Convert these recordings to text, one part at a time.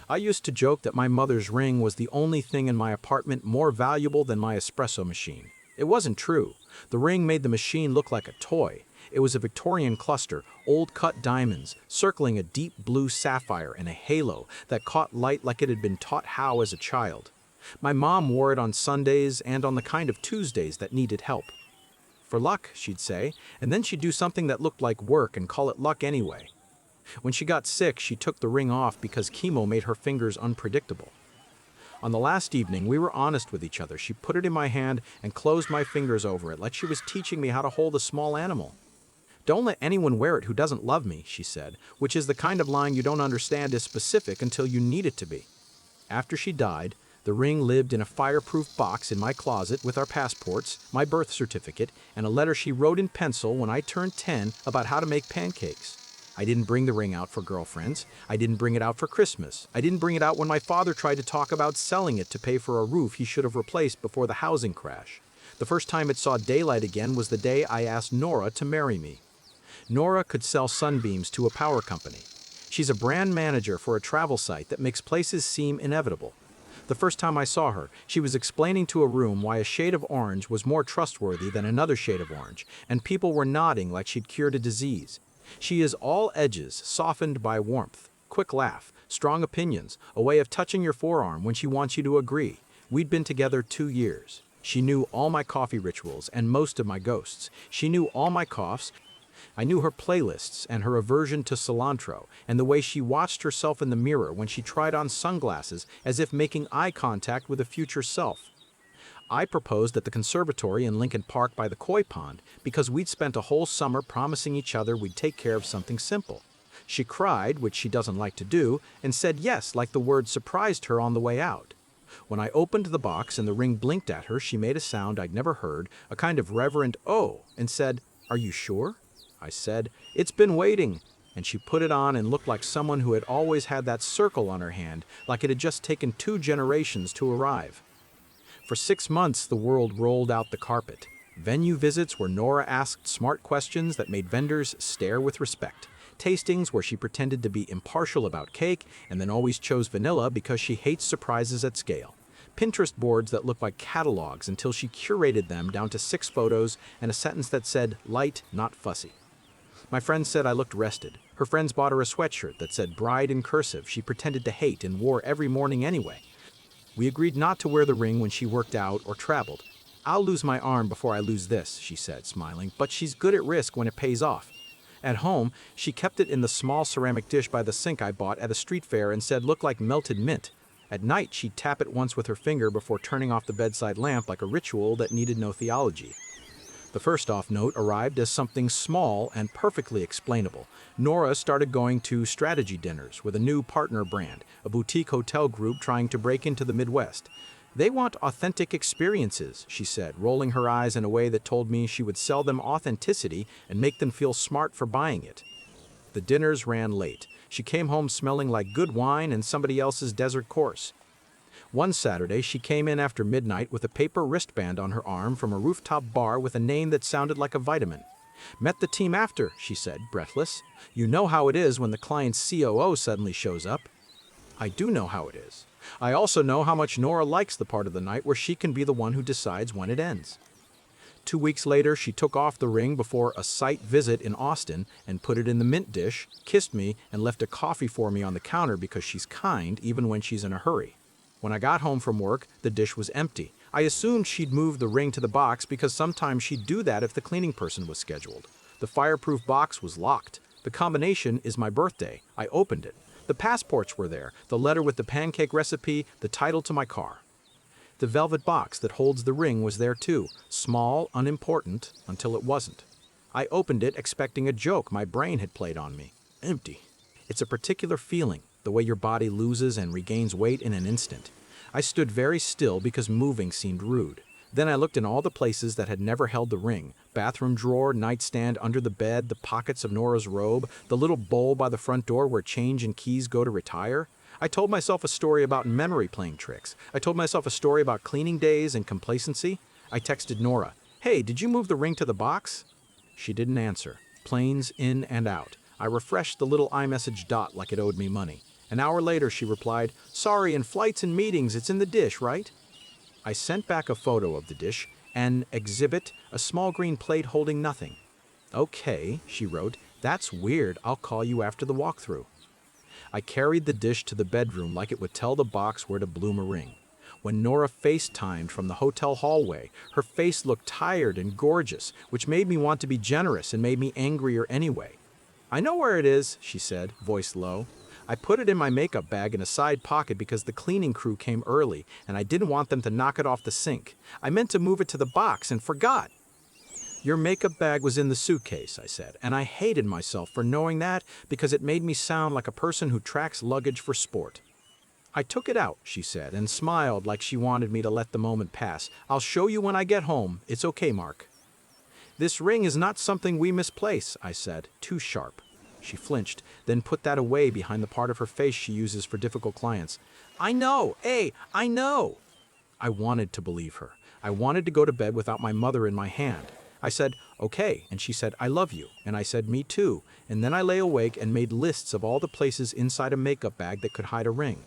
I used to joke that my mother's ring was the only thing in my apartment more valuable than my espresso machine. It wasn't true. The ring made the machine look like a toy. It was a Victorian cluster, old cut diamonds, circling a deep blue sapphire and a halo that caught light like it had been taught how as a child. My mom wore it on Sundays and on the kind of Tuesdays that needed help. For luck, she'd say, and then she'd do something that looked like work and call it luck anyway. When she got sick, she took the ring off because chemo made her fingers unpredictable. On the last evening, we were honest with each other. She put it in my hand and closed my fingers over it like she was teaching me how to hold a small animal. "Don't let anyone wear it who doesn't love me," she said, which is the kind of line you don't understand is specific until you need it to be. After she died, the ring lived in a fireproof box in my closet with our passports, my birth certificate, and a letter she wrote in pencil when I turned 10 about how to make pancakes. I didn't bring the ring out for girlfriends. I didn't bring it out for Christmas. I didn't bring it out when my father tried to talk about selling it to pay for a roof he should have replaced before the housing crash. The first time it saw daylight again was the day I asked Nora to marry me. Nora could sell sunbeams to a power company. She's a brand manager for a travel site that makes places seem inevitable. The first time I saw her, she was explaining to a room why a shade of orange was more trustworthy than another shade of orange, and people were nodding like she'd cured a disease. She is all edges, softened by warmth, quick laugh, strong opinions, a way of touching your forearm when she wants you to agree. We'd been together 2 years. She knew all my coffee rituals and most of my ghosts. She knew all my coughs. I knew her playlists and her aversion to cilantro and the way she watched herself in the mirror when she tried on sunglasses as if making eye contact with a future self. I proposed at the conservatory in Lincoln Park by the koi pond because we'd spent a whole summer promising each other we'd take care of something simple. She cried, which she doesn't like to do, and said yes like the word surprised her on the way out. When I opened the box and the ring blinked at her, she made a sound I'd never heard, a kind of reverent "oh," and said, "Are you sure?" I said, "It's been waiting," and she put it on and looked like someone who had always had that circle on her hand, like it had just taken 2 generations to arrive. For 6 months, the world rolled out the carpet. Venue visits where Nora asked smart questions that made vendors stare with respect. Tastings where she pretended to be impartial about cake and then always chose vanilla because she hates surprises at scale. Pinterest boards that looked like catalogs until she curated them down to 6 photos and a sentence that said, "Light, not fussy." My friends said I looked rested. Her friends bought her a sweatshirt that said "Bride" in cursive she pretended to hate and wore every morning anyway. We agreed not to wear the ring when she worked out or traveled. "I'll lose my arm before I lose this," she said, smiling, "but she's good at risk when it pays off." At home, she kept it in the small ceramic dish by the sink I bought at a street fair and said looked like melted mint. At night, she'd tap it once with her finger before turning off the bedside lamp like a ritual that needed no theology. The first off note arrived as something small and perfectly explainable. Nora started going to strategy dinners with a new partner brand, a boutique hotel group trying to break into the Midwest. "They want authentic experiences," she said, rolling her eyes in a way that told me she would sell them authenticity and make them feel smart for buying it. The dinners ran late. She came home smelling like good wine and somebody else's desert course. One Saturday, she came in after midnight with a paper wristband on her arm from a rooftop bar with a name that sounded like a vitamin. "Met the team after," she said, breathless. "You know how it is when the client's COO suddenly shows up." I do know how it is. I also know how much Nora likes the part of the night where she can be the one who decides when it ends. 2 weeks later, she took off the ring before a site visit in Austin and put it in the mint dish, kissed me, and left a coffee for me on the counter because she's kind even when she's in a hurry. When I got home from work, the dish was empty. I assumed she'd moved the ring to the box because sometimes she'd do that if the cleaning person was scheduled. The fireproof box was locked. The combination is my birthday. I opened it. The passports were there, the letter with the pancake recipe, the title to my car. The velvet box that holds the ring was there too, small, unimportant, until it wasn't. I opened it expecting a joke my brain had played on me. Empty. It's a particular feeling, the way your body loses and regains weight in an instant. I stood very still because moving seemed rude. Then I looked in all the places that had never held the ring. Bathroom drawer, nightstand, under the bed, the pockets of Nora's robe, the little bowl by the front door where change and keys go to retire. I told myself a story about memory playing tricks. I told myself a story about cleaning days and complacency. I texted Nora, "Hey, did you move the ring to the box?" She didn't answer. Planes in and out. I refreshed the little iMessage dot like it owed me money. An hour later, she replied, "Sorry, in flights and meetings, it's in the dish, right?" I sent back a photo of the dish, an exhibit, a small green plate holding nothing. "Okay," she wrote, "that's weird. I'll call you after the walkthrough." I carried the dish to the bedroom like it would tell the box where to bloom a ring. When Nora FaceTimed from the hotel hallway, her face looked tired and gorgeous, which made me want to be generous and made me angrier anyway. "I know where it is," she said, voice low. "I put it in my makeup bag in a side pocket because the cleaning crew came early and I didn't want them to knock it off the sink. I meant to move it to the box and forgot." "Your makeup bag was in the suitcase," I said, and I hated myself for knowing that because it made me sound like a person who tracks luggage for sport. "I took it out," she said, and smiled like she wanted me to let the moment pass. "I'll show you when I get home. It's okay, Mark." "This ring is not something we misplace," I said, too sharp. She flinched, then put that away behind the part of her face she uses for difficult clients. "I know, I know." I wanted to believe her. I wanted to go to bed without my mother in my hand. I said, "Okay," and she said, "I love you," and I said, "Me too," and then I lay awake and made lists of all the places inside a makeup bag that could hide a ring.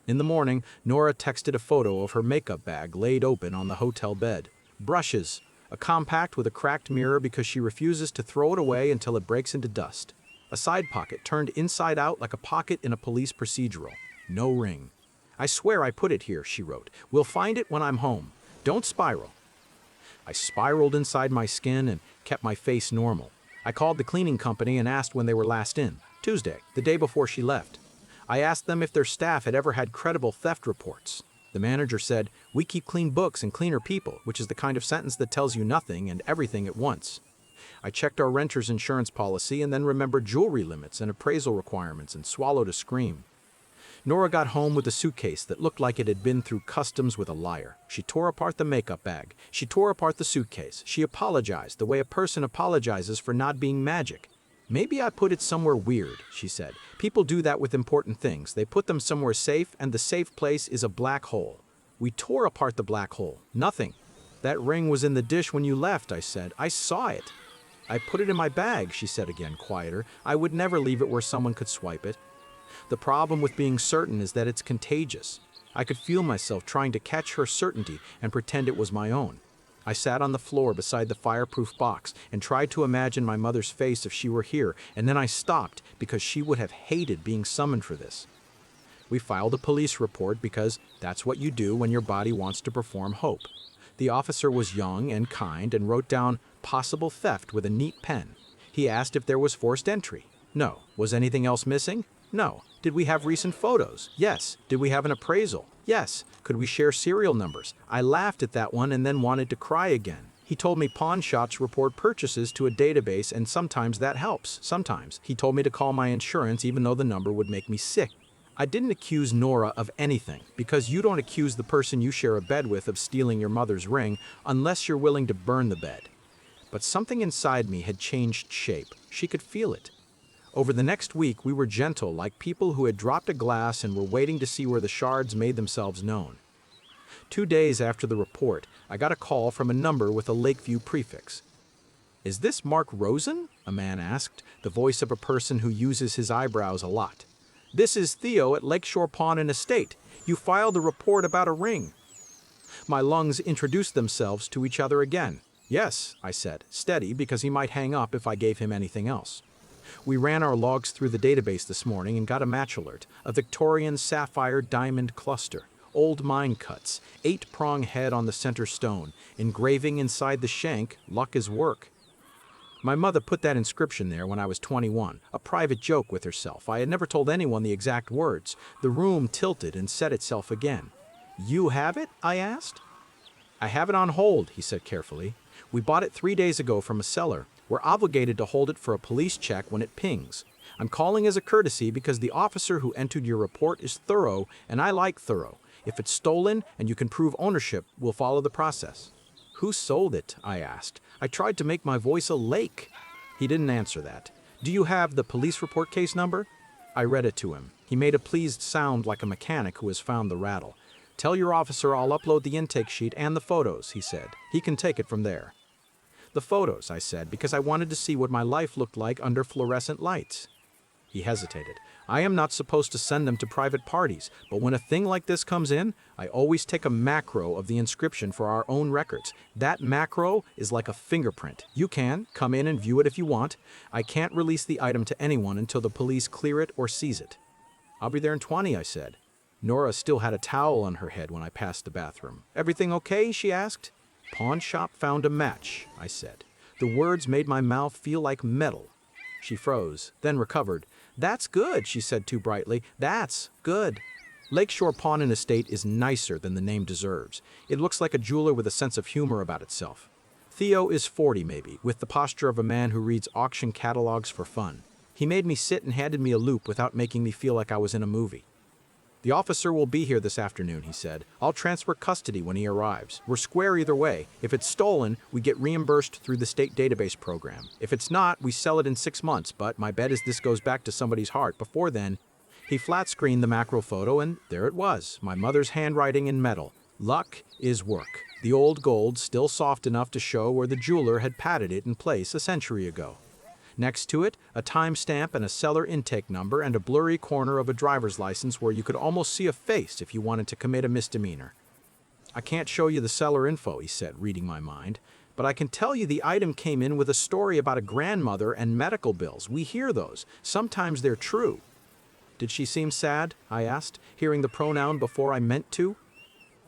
In the morning, Nora texted a photo of her makeup bag laid open on the hotel bed. Brushes, a compact with a cracked mirror because she refuses to throw it away until it breaks into dust. A side pocket turned inside out like a pocket in a police procedural. No ring. "I swear I put it here," she wrote. "We'll find it when I'm home. Don't spiral." I spiraled inside my skin and kept my face normal. I called the cleaning company and asked when they were last in. Tuesday, the day before she left. I asked them if their staff had ever had credible theft reports. The manager said, "We keep clean books and cleaner people," which is the kind of sentence that tells you nothing and everything at once. I checked our renter's insurance policy and then remembered jewelry limits and appraisal requirements and swallowed a scream. Nora got home with a suitcase that looked like it had been through customs with a liar. She tore apart the makeup bag. She tore apart the suitcase. She apologized the way a person apologizes for not being magic. "Maybe I put it somewhere weird," she said. "People do that with important things. They put them somewhere safe, and the safe place is a black hole." We tore apart the black hole. Nothing. "That ring was in the dish when you left," I said. "I saw it." "I put it in my bag," she said again, quieter. "I would never leave it where someone could swipe it." The problem with being certain is that it's contagious. I could feel myself trying to catch her certainty and pretend it was my own. I sat on the floor beside the fireproof box and tried to imagine my mother's face if she were here, and then I stopped because she would have hated being summoned for this. We filed a police report because that's what you do when your body wants to perform hope. The officer was young and kind and wrote down possible theft with a neat pen. He asked if there was forced entry. No. Was anything else missing? No. Did we have recent photos? Yes. Did we have an appraisal? Yes. Could we share serial numbers? I laughed at that one and then wanted to cry again. He told me pawn shops report purchases to a database and sometimes that helps. Sometimes. He told me to call my insurance even though the number would make me sick. I didn't accuse Nora of anything because you don't accuse the person you share a bed with of stealing your mother's ring unless you're willing to burn the bed. But something inside me had changed shape. She could feel it. Over the next week, we were gentle, like people who had dropped a glass and were waiting to see where the shards made themselves known. 2 days after the report, I got a call from a number with a Lakeview prefix. "Is this Mark Rosen?" a man asked, the voice of a person who uses his eyebrows a lot. "This is Theo at Lakeshore Pawn and Estate. You filed a report about a ring." My lungs introduced themselves to each other again. "Yes," I said, steady because he might hang up if I gave him anything else. We ran our logs through the database this morning and got a match alert, a Victorian sapphire diamond cluster, old mine cuts, 8-prong head on the center stone, engraving inside the shank, "Luck is work." My mother put that inscription there when I was 21, a private joke with herself. I had never told anyone the exact words. The room tilted and set itself again. "You have it?" I asked. "I have it on hold," he said carefully. "We bought it 3 days ago from a seller. We're obligated to hold it for a police check when it pings. I'm calling as a courtesy because the officer who entered your report is thorough, and I like thorough. If it's stolen and you can prove ownership, we'll follow the process." "Who sold it?" I asked. I tried to make my voice a lake. He didn't answer that. "Do you have the police report case number?" I read it to him. He made a pleased sound like a mechanic who has found the rattle. "Tell your officer I'll upload the intake sheet and the photos," he said. "He can take it from there." "The photos," I said, because I wanted to see what my life looked like under fluorescent lights. He hesitated. I am not supposed to send them to private parties, but when a thing like this comes in, I always take a macro of the inscription for our own records. That macro is like a fingerprint. You can come in and view it if you want. I can't release the item to anyone until the police clear it or seize it. I'll be there in 20, I said. Nora still had a towel on her head when I passed the bathroom. Everything okay? She asked. Pawn shop found a match, I said. The words made my mouth feel like metal. She froze, then recovered. That's good, she said too brightly. That's good. Lakeshore Pawn and Estate is nicer than the name deserves. It looks like a jeweler with a sense of humor about itself. Theo is 40 maybe, with the posture of a man who reads auction catalogs for fun. He made me sit and handed me a loupe without making me feel like I was in a movie. The officer will be here this afternoon, he said. I'll transfer custody when he arrives. We're square either way. If it's stolen, we get reimbursed through the state database program. If it's not, we sell it in 6 months, but my bet is this goes back to somebody's heart. Before then, he flat-screened the macro photo, and there it was, my mother's handwriting in metal. Luck is work. The old gold still soft enough to show where the jeweler had patted it in place a century ago. Next to it, a timestamp and a seller intake number and a blurry corner of a driver's license where you could almost see a face if you wanted to commit a misdemeanor. I can't show you the seller info, he said, reading my mind, but I can tell you the item came in with a story about a grandmother and medical bills. We hear those. Sometimes they're true. Did she seem sad? I asked, hearing the pronoun before I meant to.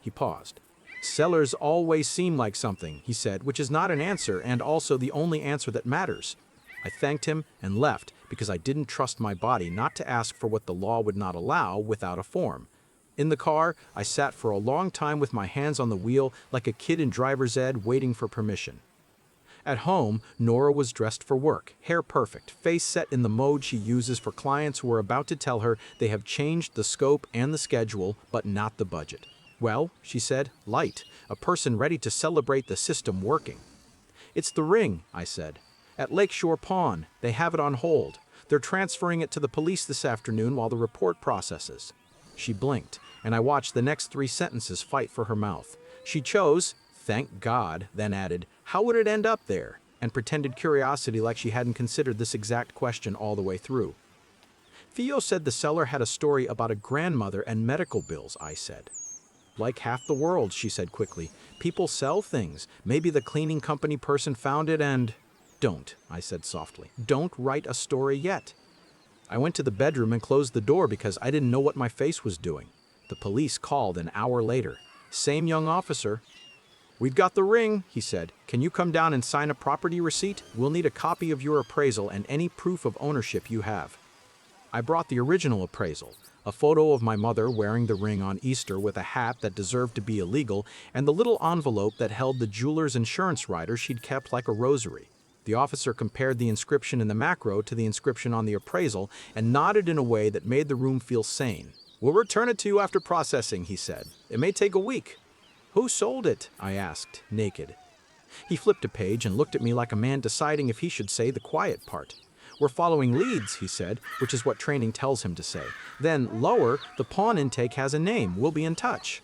He paused. Sellers always seem like something, he said, which is not an answer and also the only answer that matters. I thanked him and left because I didn't trust my body not to ask for what the law would not allow without a form. In the car, I sat for a long time with my hands on the wheel like a kid in driver's ed waiting for permission. At home, Nora was dressed for work, hair perfect, face set in the mode she uses for clients who are about to tell her they have changed the scope and the schedule, but not the budget. Well, she said, light, a person ready to celebrate the system working. It's the ring, I said. At Lakeshore Pawn, they have it on hold. They're transferring it to the police this afternoon while the report processes. She blinked, and I watched the next 3 sentences fight for her mouth. She chose, thank God, then added, how would it end up there? And pretended curiosity like she hadn't considered this exact question all the way through. Theo said the seller had a story about a grandmother and medical bills, I said. Like half the world, she said quickly. People sell things. Maybe the cleaning company person found it and... Don't, I said softly. Don't write a story yet. I went to the bedroom and closed the door because I didn't know what my face was doing. The police called an hour later. Same young officer. We've got the ring, he said. Can you come down and sign a property receipt? We'll need a copy of your appraisal and any proof of ownership you have. I brought the original appraisal, a photo of my mother wearing the ring on Easter with a hat that deserved to be illegal, and the little envelope that held the jeweler's insurance rider she'd kept like a rosary. The officer compared the inscription in the macro to the inscription on the appraisal and nodded in a way that made the room feel sane. We'll return it to you after processing, he said. It may take a week. Who sold it? I asked, naked. He flipped a page and looked at me like a man deciding if he should say the quiet part. We're following leads, he said, which is what training tells him to say. Then, lower, the pawn intake has a name. We'll be in touch.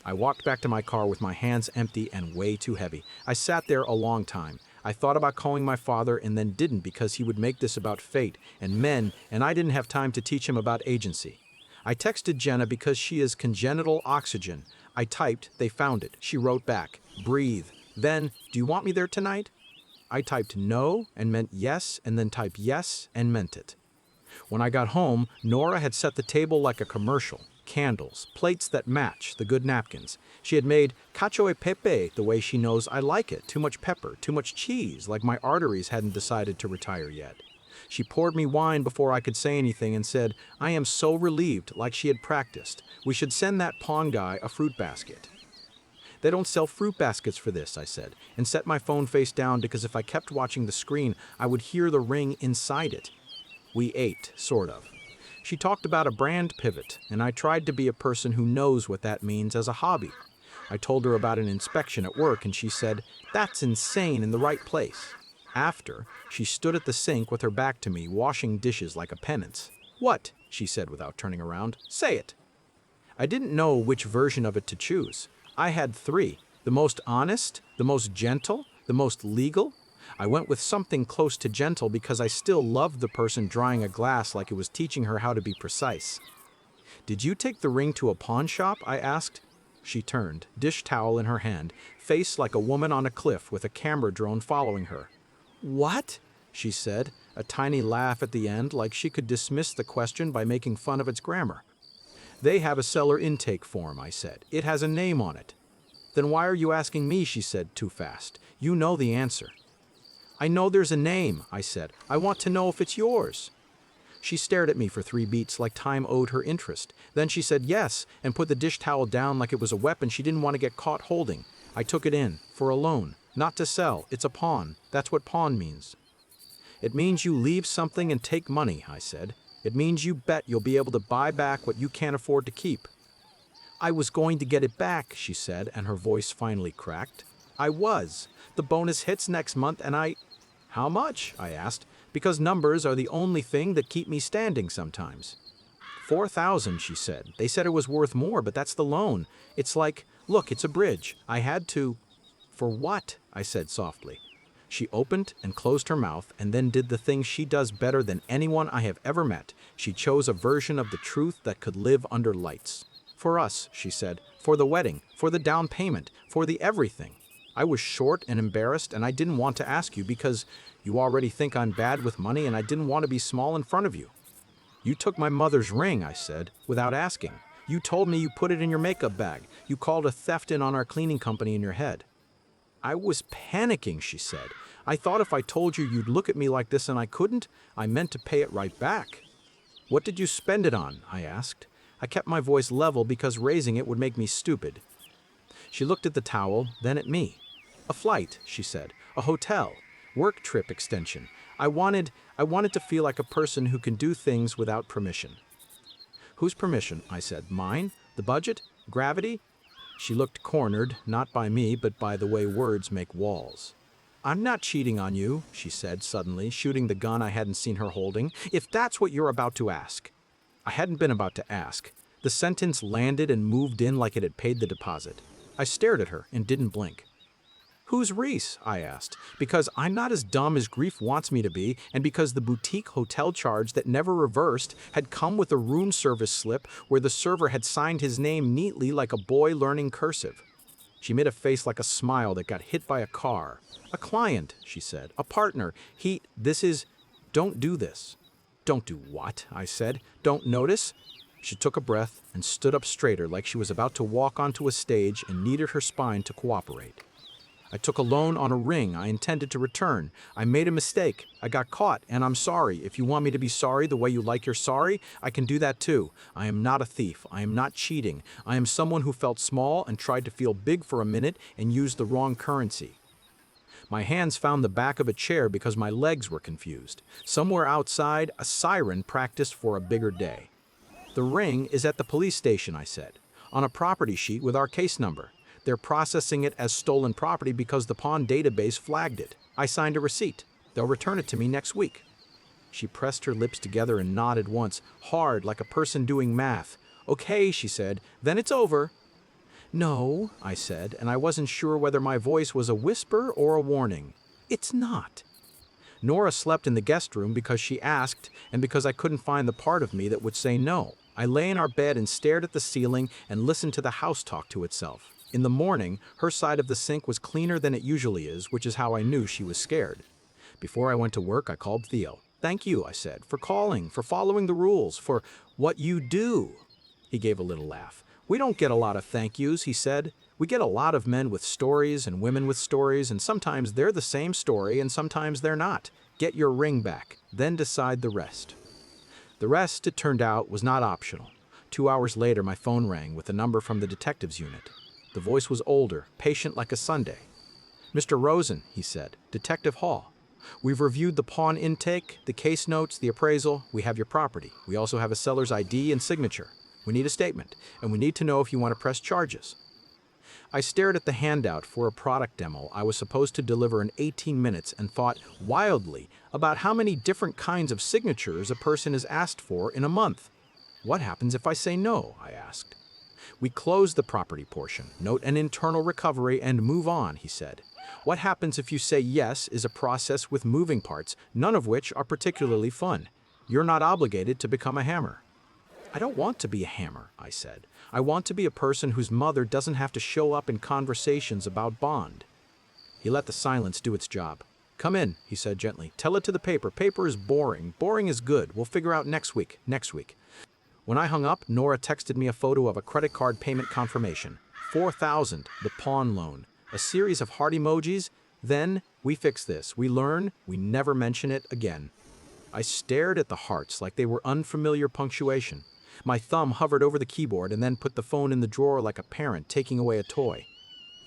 I walked back to my car with my hands empty and way too heavy. I sat there a long time. I thought about calling my father and then didn't because he would make this about fate and men, and I didn't have time to teach him about agency. I texted Jenna because she is congenital oxygen. I typed, they found it. She wrote back, breathe. Then, do you want me there tonight? I typed no and meant yes, and then typed yes and meant it. When I got home, Nora had set the table like a commercial. Candles, plates that match, the good napkins. She had made cacio e pepe the way she knows I like it. Too much pepper, too much cheese, like my arteries hadn't decided to retire yet. She poured me wine before I could say anything and said, I am so relieved, like she had practiced. We should send that pawn guy a fruit basket. They don't sell fruit baskets for this, I said, and set my phone face down because if I kept watching the screen, I would hear the ring inside it. We ate, sort of. She talked about a brand pivot, and I tried to be a person who knows what that means as a hobby. I told her about an inspection at work, and she said, that's insane in the right place. After, she stood at the sink with her back to me, washing dishes like a penance. What? She said without turning around. Say it. I didn't know which version of it to choose. I had 3. The most honest, the most gentle, the most legal. I went with something close to gentle because I still loved the person drying a glass like it was teaching her how to be precise. "Did you take the ring to a pawn shop?" I asked. She turned, dish towel in her hand, face like a woman on a cliff with a camera drone following her. "What?" she said, a tiny laugh at the end like she could dismiss the question by making fun of its grammar. "They have a seller intake form," I said. "It has a name on it." "Then why are you asking me?" she said too fast. "You know the answer." "I know there's a name," I said. "I want to know if it's yours." She stared at me for 3 beats like time owed her interest. Then she said yes and put the dish towel down like it was a weapon she didn't want to get caught holding. I took it in, for a loan, not to sell. It's a pawn. That's what pawn means. "It means you leave something and take money," I said. "It means you bet you'll be able to buy back what you can't afford to keep." "I was going to get it back," she said, and her voice finally cracked. "I was. The bonus hits next month and I—" "How much?" I asked, because numbers are the only thing that keep me standing sometimes. "4,000, she said. "They said it was worth more, but that's the loan. It's like, look, it's a bridge. I had to—" "For what?" I said softly. She opened and closed her mouth and then did the thing she does better than anyone I have ever met. She chose a version of the truth that could live under lights. "For us," she said. "For the wedding, for the down payment, for the everything." I was short and embarrassed, and I didn't want to ask you because you already think I'm bad with money, and I didn't want to be small in front of you. "You took my mother's ring," I said, without asking. "You told me you put it in your makeup bag. You called a theft in on our cleaning company in your head." "I was panicking," she said. "I thought if I told you you'd look at me like this and I couldn't, I meant to pay it right back." "What did you spend it on?" I asked. I kept my voice level because raising it would make me stupid. She looked at the towel, then at me. "A flight," she said. "A hotel. Work trip extension. I wanted to feel like a person who can do things without permission." "Whose permission?" I said. "Mine? The budget? Gravity?" She looked cornered, not by me, but by the way words make walls. "I'm not cheating on you," she said suddenly, shooting the gun I hadn't seen her holding, "if that's what you're about to ask." I hadn't been about to ask. The sentence landed and moved in like it had paid the deposit. I stared at her and didn't blink. "Who's Reese?" I asked, because I'm not as dumb as grief wants me to be, and because the boutique hotel charge that never reversed had come with a room service slip where the server had signed his name neatly like a boy learning cursive. She made a face like a smile that got hit by a car. "A client," she said. "A partner. This is... Don't do this." "Don't do what?" I said. "Don't notice?" She took a breath and stood up straighter like she was about to walk onto a stage and needed her spine to cooperate. "I took a loan on a ring I intended to return. I made a mistake. I got caught, and I'm sorry. If you want me to be sorry the way you like you're sorry, I can do that too. I am not a thief. I am not cheating. I am someone who felt small and tried to feel big for a minute and used the wrong currency." My hands found the back of a chair because my legs were confused. Somewhere outside, a siren practiced for a bigger day. "The ring is at the police station," I said, "on a property sheet with our case number. They're processing it as stolen property because the pawn database flagged it. I signed a receipt. They'll return it to me next week." She pressed her lips together and nodded once, hard like a person doing math. "Okay," she said, "then it's over." "No," I said, and I wasn't sure whether my voice was a whisper or a warning. "It's not." Nora slept in the guest room because she asked and because I couldn't find the part of me that would say no. I lay in our bed and stared at the ceiling and listened to the house talk to itself. In the morning, her side of the sink was cleaner than it usually is, which is how I knew she was scared. Before I went to work, I called Theo. "Thank you," I said, "for calling, for following the rules, for what you do." He gave a little laugh. "We don't get a lot of thank yous," he said. "We get a lot of men with stories and women with stories, and sometimes they're the same story and sometimes they're not. Get your ring back, then decide the rest." The rest, it turned out, was not optional. 2 hours later, my phone rang with a number from the detectives unit. The voice was older, patient like a Sunday. "Mr. Rosen," he said, "Detective Hall. We've reviewed the pawn intake, the case notes, the appraisal. We have your property. We also have a seller's ID and signature. We need a statement, and we need to know if you want to press charges." I stared at the handout for a product demo I was supposed to deliver in 18 minutes and thought wildly about how many different kinds of signatures a person is asked for in a month. "What happens if I say no?" I asked. "We close the property portion, note an internal recovery, and move on," he said. What happens if you say yes is a process with moving parts, none of which are particularly fun. You're not obligated to become a hammer. I don't want to be a hammer, I said. I want to be a person whose mother doesn't have to show up in conversations about bond. He let the silence do its job. Come in, he said gently. Tell it to the paper. Paper is boring. Boring is good. We'll figure out next week. When I hung up, Nora texted me a photo of a credit card payment confirmation. 4,000, the pawn loan. A series of heart emojis. Then, we fix this. We learn. We never mention it again. I stared at the hearts like they were unfamiliar punctuation. My thumb hovered over the keyboard and then put the phone in the drawer like a parent taking away a toy.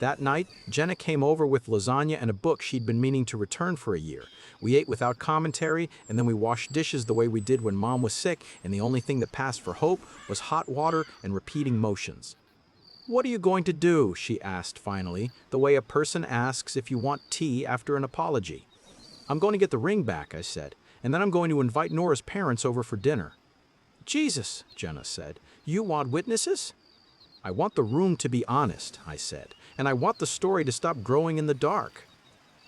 That night, Jenna came over with lasagna and a book she'd been meaning to return for a year. We ate without commentary, and then we washed dishes the way we did when Mom was sick, and the only thing that passed for hope was hot water and repeating motions. What are you going to do? She asked finally, the way a person asks if you want tea after an apology. I'm going to get the ring back, I said, and then I'm going to invite Nora's parents over for dinner. Jesus, Jenna said, you want witnesses? I want the room to be honest, I said, and I want the story to stop growing in the dark.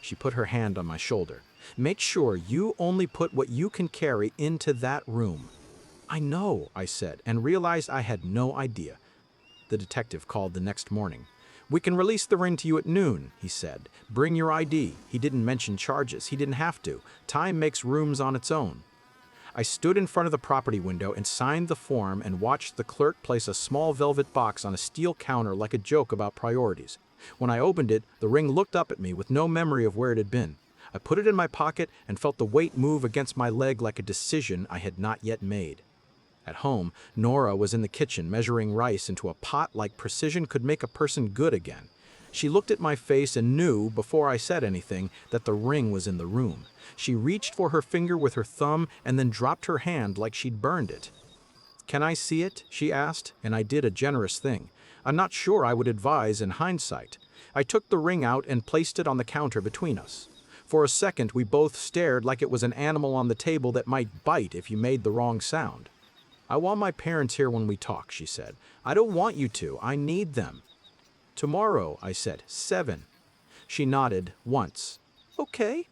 She put her hand on my shoulder. Make sure you only put what you can carry into that room. I know, I said, and realized I had no idea. The detective called the next morning. We can release the ring to you at noon, he said. Bring your ID. He didn't mention charges. He didn't have to. Time makes rooms on its own. I stood in front of the property window and signed the form and watched the clerk place a small velvet box on a steel counter like a joke about priorities. When I opened it, the ring looked up at me with no memory of where it had been. I put it in my pocket and felt the weight move against my leg like a decision I had not yet made. At home, Nora was in the kitchen measuring rice into a pot like precision could make a person good again. She looked at my face and knew, before I said anything, that the ring was in the room. She reached for her finger with her thumb and then dropped her hand like she'd burned it. Can I see it? She asked, and I did a generous thing. I'm not sure I would advise in hindsight. I took the ring out and placed it on the counter between us. For a second, we both stared like it was an animal on the table that might bite if you made the wrong sound. I want my parents here when we talk, she said. I don't want you to. I need them. Tomorrow, I said. 7. She nodded once. Okay.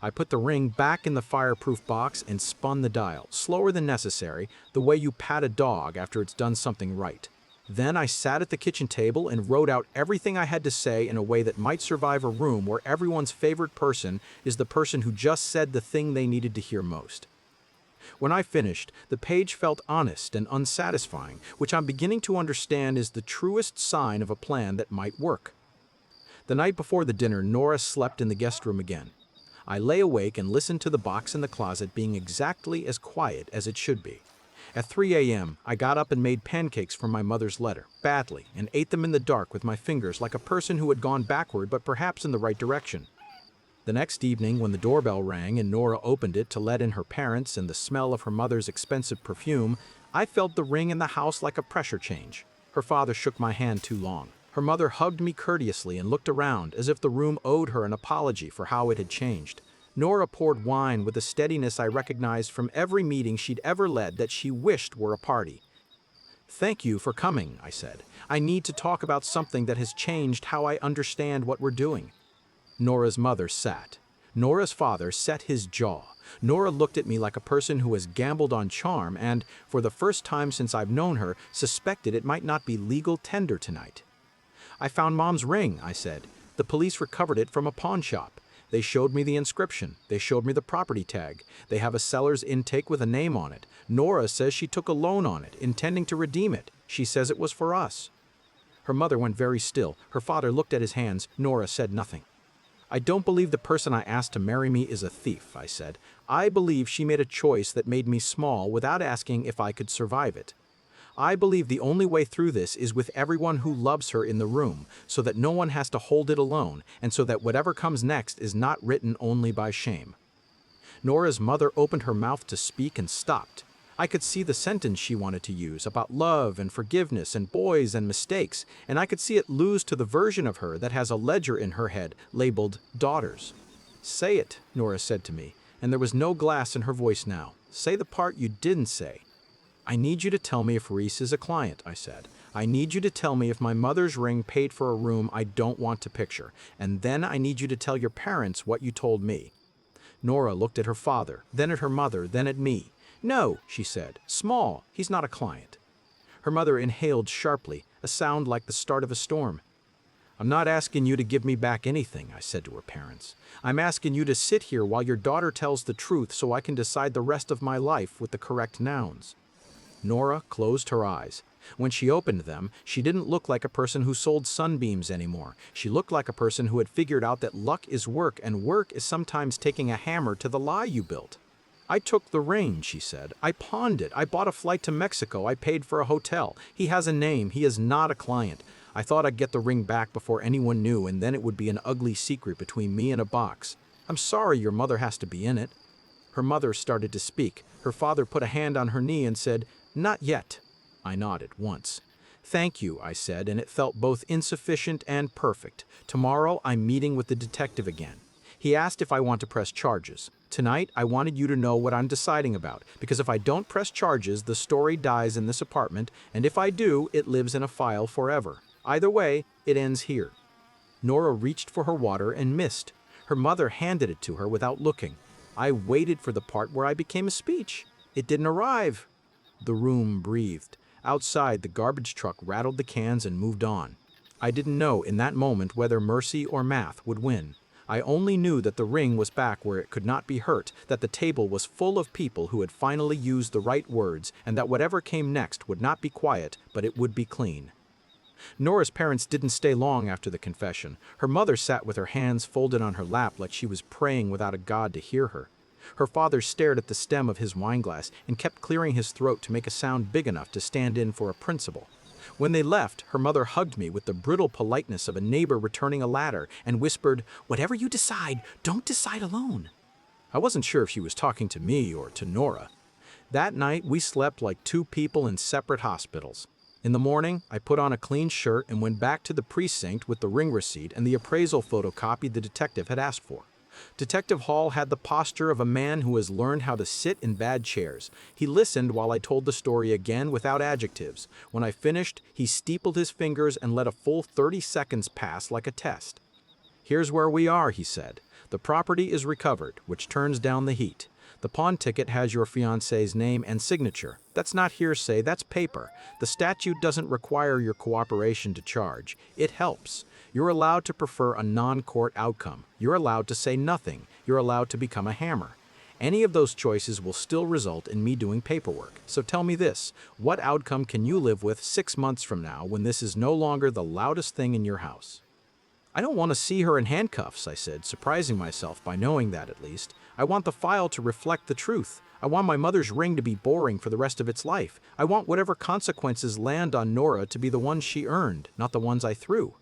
I put the ring back in the fireproof box and spun the dial, slower than necessary, the way you pat a dog after it's done something right. Then I sat at the kitchen table and wrote out everything I had to say in a way that might survive a room where everyone's favorite person is the person who just said the thing they needed to hear most. When I finished, the page felt honest and unsatisfying, which I'm beginning to understand is the truest sign of a plan that might work. The night before the dinner, Nora slept in the guest room again. I lay awake and listened to the box in the closet being exactly as quiet as it should be. At 3 a.m., I got up and made pancakes from my mother's letter, badly, and ate them in the dark with my fingers like a person who had gone backward but perhaps in the right direction. The next evening, when the doorbell rang and Nora opened it to let in her parents and the smell of her mother's expensive perfume, I felt the ring in the house like a pressure change. Her father shook my hand too long. Her mother hugged me courteously and looked around as if the room owed her an apology for how it had changed. Nora poured wine with a steadiness I recognized from every meeting she'd ever led that she wished were a party. Thank you for coming, I said. I need to talk about something that has changed how I understand what we're doing. Nora's mother sat. Nora's father set his jaw. Nora looked at me like a person who has gambled on charm and, for the first time since I've known her, suspected it might not be legal tender tonight. I found Mom's ring, I said. The police recovered it from a pawn shop. They showed me the inscription. They showed me the property tag. They have a seller's intake with a name on it. Nora says she took a loan on it, intending to redeem it. She says it was for us. Her mother went very still. Her father looked at his hands. Nora said nothing. I don't believe the person I asked to marry me is a thief, I said. I believe she made a choice that made me small without asking if I could survive it. I believe the only way through this is with everyone who loves her in the room, so that no one has to hold it alone, and so that whatever comes next is not written only by shame. Nora's mother opened her mouth to speak and stopped. I could see the sentence she wanted to use about love and forgiveness and boys and mistakes, and I could see it lose to the version of her that has a ledger in her head labeled daughters. Say it, Nora said to me, and there was no glass in her voice now. Say the part you didn't say. I need you to tell me if Reese is a client, I said. I need you to tell me if my mother's ring paid for a room I don't want to picture, and then I need you to tell your parents what you told me." Nora looked at her father, then at her mother, then at me. "No," she said. "Small. He's not a client." Her mother inhaled sharply, a sound like the start of a storm. "I'm not asking you to give me back anything," I said to her parents. "I'm asking you to sit here while your daughter tells the truth so I can decide the rest of my life with the correct nouns." Nora closed her eyes. When she opened them, she didn't look like a person who sold sunbeams anymore. She looked like a person who had figured out that luck is work, and work is sometimes taking a hammer to the lie you built. "I took the ring," she said. "I pawned it. I bought a flight to Mexico. I paid for a hotel. He has a name. He is not a client. I thought I'd get the ring back before anyone knew, and then it would be an ugly secret between me and a box. I'm sorry your mother has to be in it." Her mother started to speak. Her father put a hand on her knee and said, "Not yet." I nodded once. "Thank you," I said, and it felt both insufficient and perfect. "Tomorrow I'm meeting with the detective again. He asked if I want to press charges. Tonight I wanted you to know what I'm deciding about, because if I don't press charges, the story dies in this apartment, and if I do, it lives in a file forever. Either way, it ends here." Nora reached for her water and missed. Her mother handed it to her without looking. I waited for the part where I became a speech. It didn't arrive. The room breathed. Outside, the garbage truck rattled the cans and moved on. I didn't know in that moment whether mercy or math would win. I only knew that the ring was back where it could not be hurt, that the table was full of people who had finally used the right words, and that whatever came next would not be quiet, but it would be clean. Nora's parents didn't stay long after the confession. Her mother sat with her hands folded on her lap like she was praying without a God to hear her. Her father stared at the stem of his wineglass and kept clearing his throat to make a sound big enough to stand in for a principal. When they left, her mother hugged me with the brittle politeness of a neighbor returning a ladder and whispered, "Whatever you decide, don't decide alone." I wasn't sure if she was talking to me or to Nora. That night, we slept like two people in separate hospitals. In the morning, I put on a clean shirt and went back to the precinct with the ring receipt and the appraisal photocopy the detective had asked for. Detective Hall had the posture of a man who has learned how to sit in bad chairs. He listened while I told the story again without adjectives. When I finished, he steepled his fingers and let a full 30 seconds pass like a test. "Here's where we are," he said. "The property is recovered, which turns down the heat. The pawn ticket has your fiancé's name and signature. That's not hearsay, that's paper. The statute doesn't require your cooperation to charge. It helps. You're allowed to prefer a non-court outcome. You're allowed to say nothing. You're allowed to become a hammer. Any of those choices will still result in me doing paperwork. So tell me this, what outcome can you live with 6 months from now when this is no longer the loudest thing in your house?" "I don't want to see her in handcuffs," I said, surprising myself by knowing that at least. "I want the file to reflect the truth. I want my mother's ring to be boring for the rest of its life. I want whatever consequences land on Nora to be the ones she earned, not the ones I threw."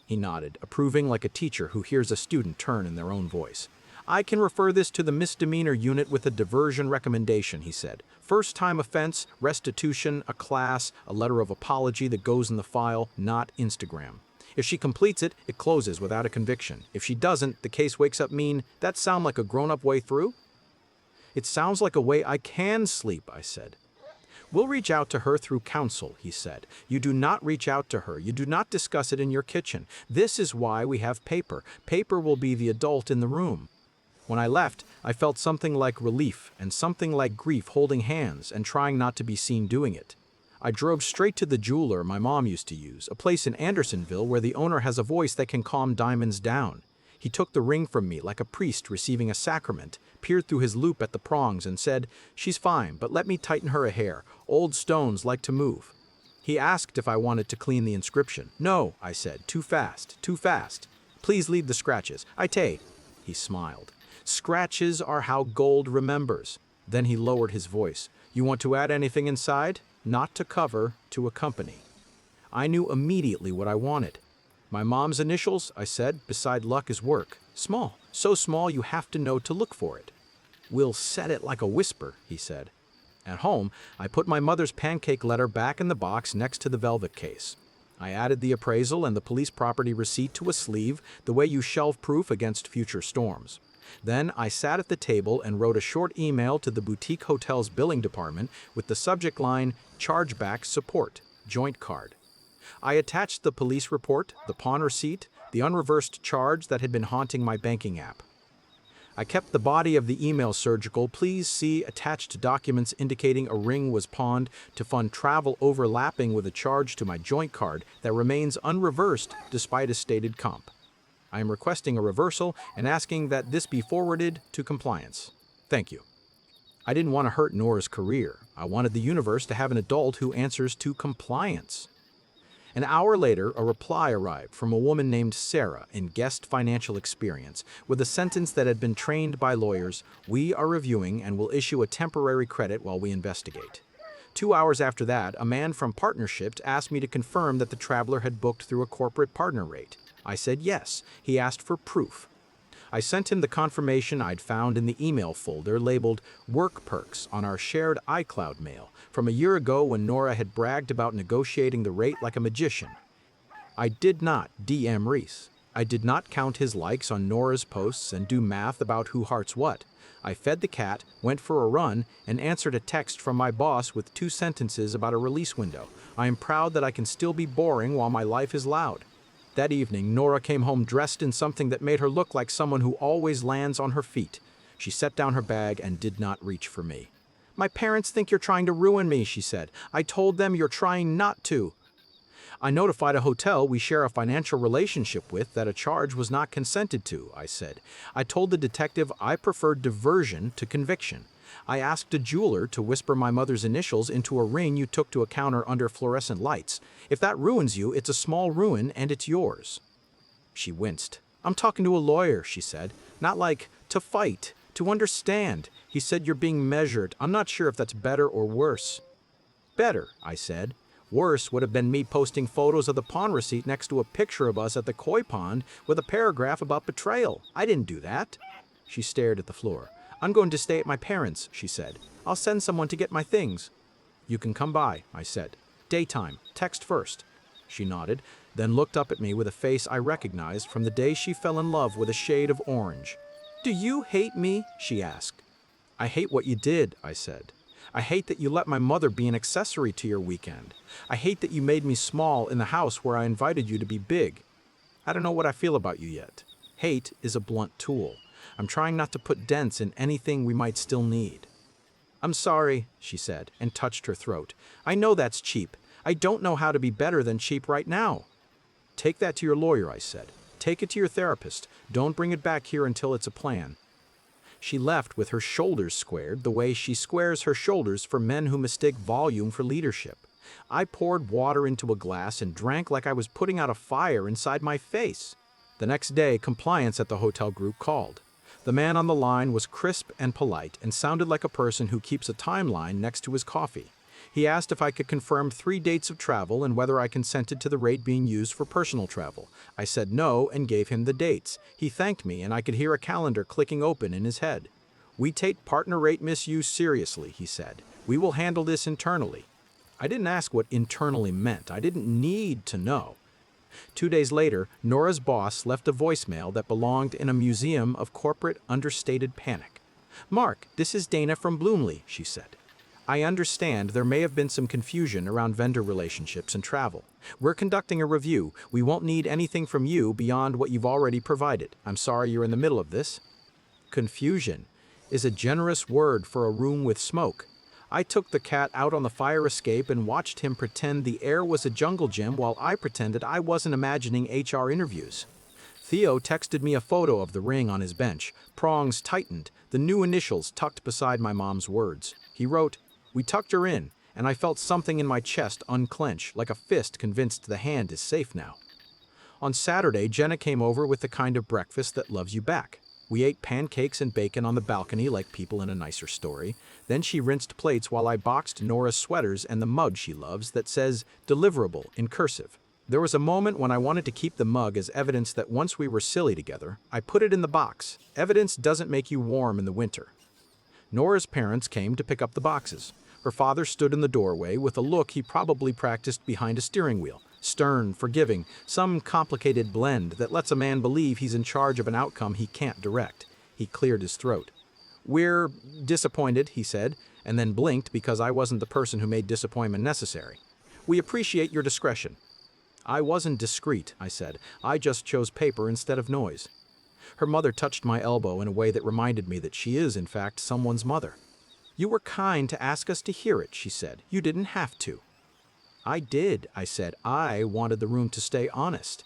He nodded, approving like a teacher who hears a student turn in their own voice. "I can refer this to the misdemeanor unit with a diversion recommendation," he said. "First-time offense, restitution, a class, a letter of apology that goes in the file, not Instagram. If she completes it, it closes without a conviction. If she doesn't, the case wakes up mean. That sound like a grown-up way through?" "It sounds like a way I can sleep," I said. "We'll reach out to her through counsel," he said. "You do not reach out to her. You do not discuss it in your kitchen. This is why we have paper. Paper will be the adult in the room." When I left, I felt something like relief and something like grief holding hands and trying not to be seen doing it. I drove straight to the jeweler my mom used to use, a place in Andersonville where the owner has a voice that can calm diamonds down. He took the ring from me like a priest receiving a sacrament, peered through his loupe at the prongs and said, "She's fine, but let me tighten her a hair. Old stones like to move." He asked if I wanted to clean the inscription. "No," I said, "too fast, too fast. Please leave the scratches. He smiled. "Scratches are how gold remembers." Then he lowered his voice. "You want to add anything inside? Not to cover, to accompany." I knew immediately what I wanted. "My mom's initials," I said, "beside luck is work. Small, so small you have to know to look for it." "We'll set it like a whisper," he said. At home, I put my mother's pancake letter back in the box next to the velvet case. I added the appraisal and the police property receipt to a sleeve, the way you shelve proof against future storms. Then I sat at the table and wrote a short email to the boutique hotel's billing department with the subject line, "Chargeback Support." joint card. I attached the police report, the pawn receipt, the unreversed charge that had been haunting my banking app. I kept the body of the email surgical. Please see attached documents indicating a ring was pawned to fund travel overlapping with a charge to my joint card that remains unreversed despite a stated comp. I am requesting a reversal and asking that this be forwarded to compliance. Thank you. I didn't want to hurt Nora's career. I wanted the universe to have an adult who answers to compliance. An hour later, a reply arrived from a woman named Sarah in Guest Financial Experience with a sentence that had been trained by lawyers. We are reviewing and will issue a temporary credit while we investigate. 2 hours after that, a man from Partnerships asked me to confirm that the traveler had booked through a corporate partner rate. I said yes. He asked for proof. I sent him the confirmation I'd found in the email folder labeled Work Perks on our shared iCloud mail from a year ago when Nora had bragged about negotiating the rate like a magician. I did not DM Reese. I did not count his likes on Nora's posts and do math about who hearts what. I fed the cat, went for a run, and answered a text from my boss with 2 sentences about a release window. I am proud that I can still be boring while my life is loud. That evening, Nora came home dressed in something that made her look like someone who always lands on her feet. She set down her bag and did not reach for me. My parents think you're trying to ruin me, she said. I told them you're trying not to. I notified a hotel we share a financial relationship with that a charge was not consented to, I said. I told the detective I preferred diversion to conviction. I asked a jeweler to whisper my mother's initials into a ring you took to a counter under fluorescent lights. If that ruins you, it's a small ruin and it's yours. She winced. I'm talking to a lawyer, she said. Not like to fight, to understand. He said you're being measured. I'm not sure if that's better or worse. Better, I said. Worse would have been me posting photos of the pawn receipt next to a picture of us at the koi pond with a paragraph about betrayal. I didn't do that. She stared at the floor. I'm going to stay at my parents', she said. I'll send someone to get my things. You can come by, I said. Daytime, text first. She nodded, then looked up at me with a face I recognized from the day she fell in love with a shade of orange. Do you hate me? She asked. I hate what you did, I said. I hate that you let my mother be an accessory to your weekend. I hate that you made me small in the house where I invited you to be big. I don't know what I feel about you yet. Hate is a blunt tool. I'm trying not to put dents in anything we might still need. I'm sorry, she said, and touched her throat. I know that's cheap. I don't know how to be better than cheap right now. Take that to your lawyer, I said. Take it to your therapist. Don't bring it back here until it's a plan. She left with her shoulders squared the way she squares her shoulders for men who mistake volume for leadership. I poured water into a glass and drank like I was putting out a fire inside my face. The next day, compliance at the hotel group called. The man on the line was crisp and polite and sounded like a person who keeps a timeline next to his coffee. He asked if I could confirm 3 dates of travel and whether I consented to the rate being used for personal travel. I said no and gave him the dates. He thanked me and I could hear a calendar clicking open in his head. We take partner rate misuse seriously, he said. We will handle this internally. I didn't ask what internally meant. I didn't need to know. 2 days later, Nora's boss left a voicemail that belonged in a museum of corporate understated panic. Mark, this is Dana from Bloomley, she said. I understand there may have been some confusion around vendor relationships and travel. We're conducting a review. We won't need anything from you beyond what you've already provided. I'm sorry you're in the middle of this. Confusion is a generous word for a room with smoke. I took the cat out on the fire escape and watched him pretend the air was a jungle gym while I pretended I wasn't imagining HR interviews. Theo texted me a photo of the ring on his bench, prongs tightened, the new initials tucked beside my mom's words. He wrote, "We tucked her in, and I felt something in my chest unclench, like a fist convinced the hand is safe now." On Saturday, Jenna came over with the kind of breakfast that loves you back. We ate pancakes and bacon on the balcony like people in a nicer story. Then she rinsed plates while I boxed Nora's sweaters and the mug she loves that says "deliverable" in cursive. There was a moment when I wanted to keep the mug as evidence that once we were silly together. I put it in the box. Evidence doesn't make you warm in the winter. Nora's parents came to pick up the boxes. Her father stood in the doorway with a look he probably practiced behind a steering wheel. Stern, forgiving, some complicated blend that lets a man believe he's in charge of an outcome he can't direct. He cleared his throat. "We're disappointed," he said, and then blinked because I wasn't the person who made disappointment necessary. We appreciate your discretion." "I wasn't discreet," I said. "I just chose paper instead of noise." Her mother touched my elbow in a way that reminded me that she is, in fact, someone's mother. "You were kind to ask us to hear it," she said. "You didn't have to." "I did," I said. "I wanted the room to stay honest."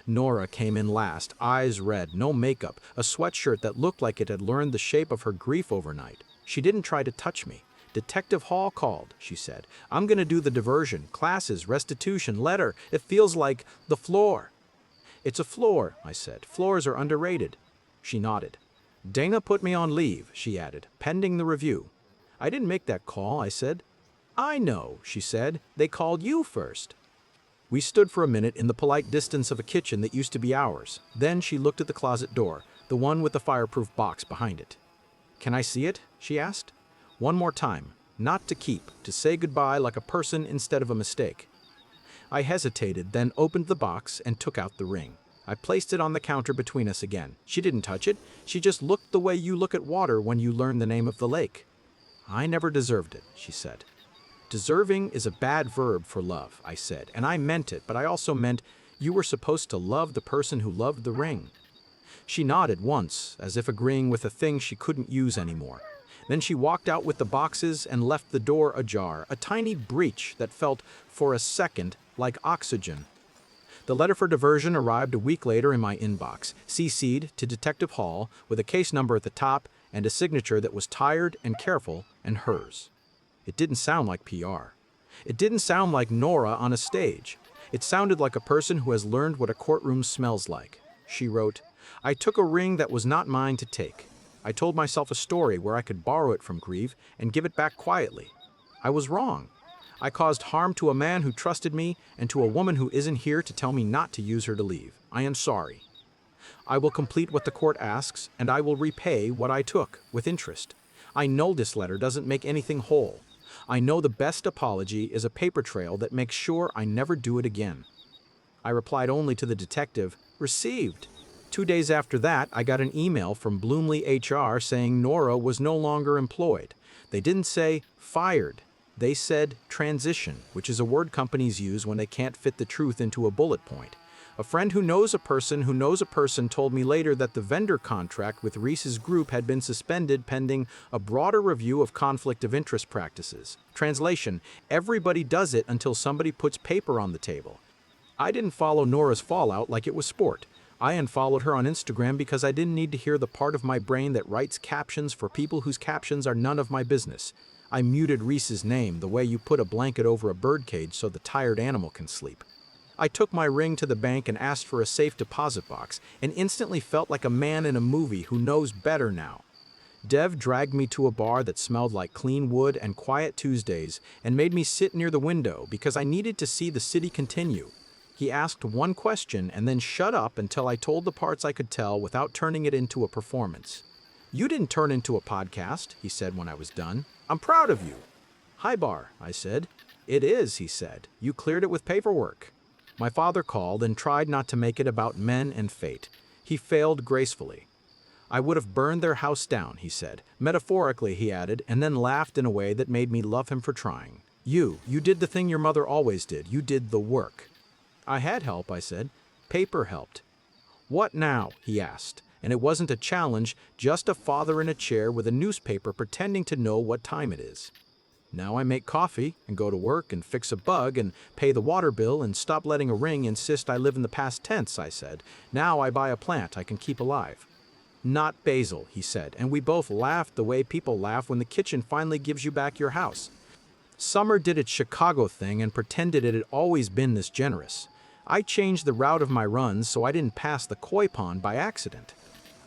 Nora came in last, eyes red, no makeup, a sweatshirt that looked like it had learned the shape of her grief overnight. She didn't try to touch me. "Detective Hall called," she said. "I'm gonna do the diversion, classes, restitution, letter. It feels like the floor." "It's a floor," I said. "Floors are underrated." She nodded. "Dana put me on leave," she added, "pending the review." "I didn't make that call," I said. "I know," she said. "They called you first." We stood for a minute in the polite distance of a kitchen that used to be ours. Then she looked at the closet door, the one with the fireproof box behind it. "Can I see it?" she asked. "One more time. Not to keep, to say goodbye like a person instead of a mistake." I hesitated, then opened the box and took out the ring. I placed it on the counter between us again. She didn't touch it. She just looked the way you look at water when you learn the name of the lake. "I never deserved it," she said. "Deserving is a bad verb for love," I said, and I meant it, but I also meant you were supposed to love the person who loved the ring. She nodded once, as if agreeing with a thing she couldn't use anymore. Then she walked out with the boxes and left the door ajar, a tiny breach that felt, for a second, like oxygen. The letter for diversion arrived a week later in my inbox, CC'd to Detective Hall, with a case number at the top and a signature that was tired and careful, and hers. It didn't sound like PR. It didn't sound like Nora on a stage. It sounded like a person who has learned what a courtroom smells like. She wrote, "I took a ring that was not mine to take. I told myself a story where I could borrow it from grief and give it back quietly. I was wrong. I caused harm to a man who trusted me and to a woman who isn't here to tell me not to use her to leave. I am sorry. I will complete what the court asks, and I will repay what I took, with interest. I know this letter doesn't make anything whole. I know the best apology is a paper trail that makes sure I never do it again." I replied only to the detective, "Received." 2 days after that, I got an email from Bloomley HR saying Nora was no longer employed. They didn't say fired. They said transition, which is a word companies use when they can't fit the truth into a bullet point. A friend who knows a person who knows a person told me later that the vendor contract with Reese's group had been suspended pending a broader review of conflict of interest practices. Translation, everybody does it until somebody puts paper on the table. I didn't follow Nora's fallout like it was sport. I unfollowed her on Instagram because I didn't need to hear the part of my brain that writes captions for people whose captions are none of my business. I muted Reese's name the way you put a blanket over a birdcage so the tired animal can sleep. I took my ring to the bank and asked for a safe deposit box, and instantly felt like a man in a movie who knows better now. Dev dragged me to a bar that smelled like clean wood and quiet Tuesdays and made me sit near the window because I needed to see the city continue. He asked one question and then shut up until I told the parts I could tell without turning it into a performance. "You didn't turn into a podcast," he said when I was done. "I'm proud of you." "Hi, bar," I said. "It is," he said. "You cleared it with paperwork." My father called and tried not to make it about men and fate. He failed gracefully. "I would have burned their house down," he said. Metaphorically, he added, and then laughed in a way that made me love him for trying. You did the thing your mother always did. You did the work." "I had help," I said. "Paper helped." "What now?" he asked. And it wasn't a challenge, just a father in a chair with a newspaper pretending to know what time it is. "Now I make coffee and go to work and fix a bug and pay the water bill and stop letting a ring insist I live in the past tense," I said. "Now I buy a plant I can keep alive." "Not basil," he said, and we both laughed the way people laugh when the kitchen finally gives you back your house. Summer did its Chicago thing and pretended it had always been this generous. I changed the route of my runs so I didn't pass the koi pond by accident.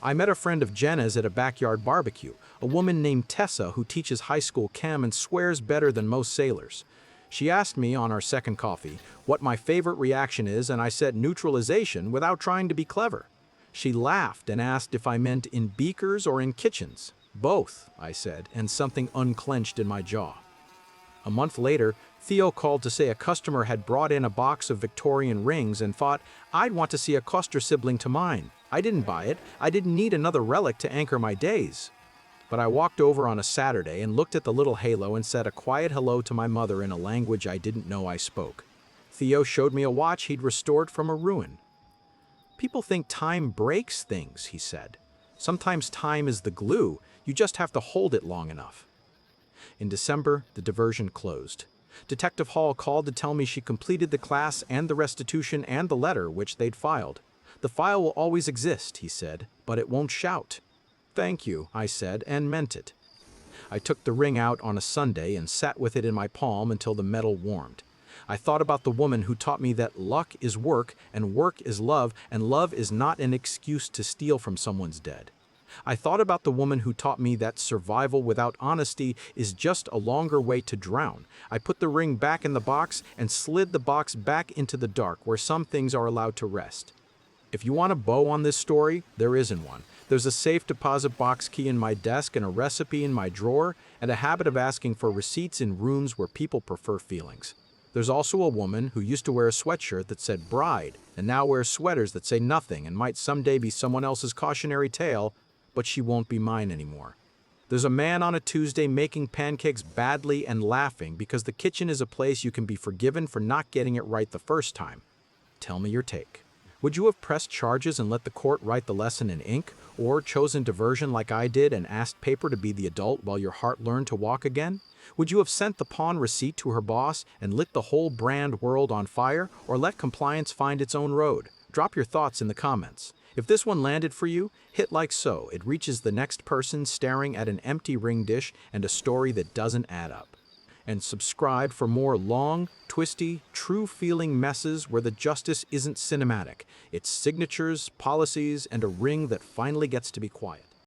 I met a friend of Jenna's at a backyard barbecue, a woman named Tessa who teaches high school chem and swears better than most sailors. She asked me on our second coffee what my favorite reaction is, and I said neutralization without trying to be clever. She laughed and asked if I meant in beakers or in kitchens. "Both," I said, and something unclenched in my jaw. A month later, Theo called to say a customer had brought in a box of Victorian rings and thought I'd want to see a Custer sibling to mine. I didn't buy it. I didn't need another relic to anchor my days. But I walked over on a Saturday and looked at the little halo and said a quiet hello to my mother in a language I didn't know I spoke. Theo showed me a watch he'd restored from a ruin. "People think time breaks things," he said. "Sometimes time is the glue, you just have to hold it long enough." In December, the diversion closed. Detective Hall called to tell me she completed the class and the restitution and the letter which they'd filed. "The file will always exist," he said, "but it won't shout." "Thank you," I said, and meant it. I took the ring out on a Sunday and sat with it in my palm until the metal warmed. I thought about the woman who taught me that luck is work, and work is love, and love is not an excuse to steal from someone's dead. I thought about the woman who taught me that survival without honesty is just a longer way to drown. I put the ring back in the box and slid the box back into the dark where some things are allowed to rest. If you want a bow on this story, there isn't one. There's a safe deposit box key in my desk and a recipe in my drawer, and a habit of asking for receipts in rooms where people prefer feelings. There's also a woman who used to wear a sweatshirt that said bride, and now wears sweaters that say nothing and might someday be someone else's cautionary tale, but she won't be mine anymore. There's a man on a Tuesday making pancakes badly and laughing because the kitchen is a place you can be forgiven for not getting it right the first time. Tell me your take. Would you have pressed charges and let the court write the lesson in ink, or chosen diversion like I did and asked paper to be the adult while your heart learned to walk again? Would you have sent the pawn receipt to her boss and lit the whole brand world on fire, or let compliance find its own road? Drop your thoughts in the comments. If this one landed for you, hit like so. It reaches the next person staring at an empty ring dish and a story that doesn't add up. And subscribe for more long, twisty, true-feeling messes where the justice isn't cinematic. It's signatures, policies, and a ring that finally gets to be quiet.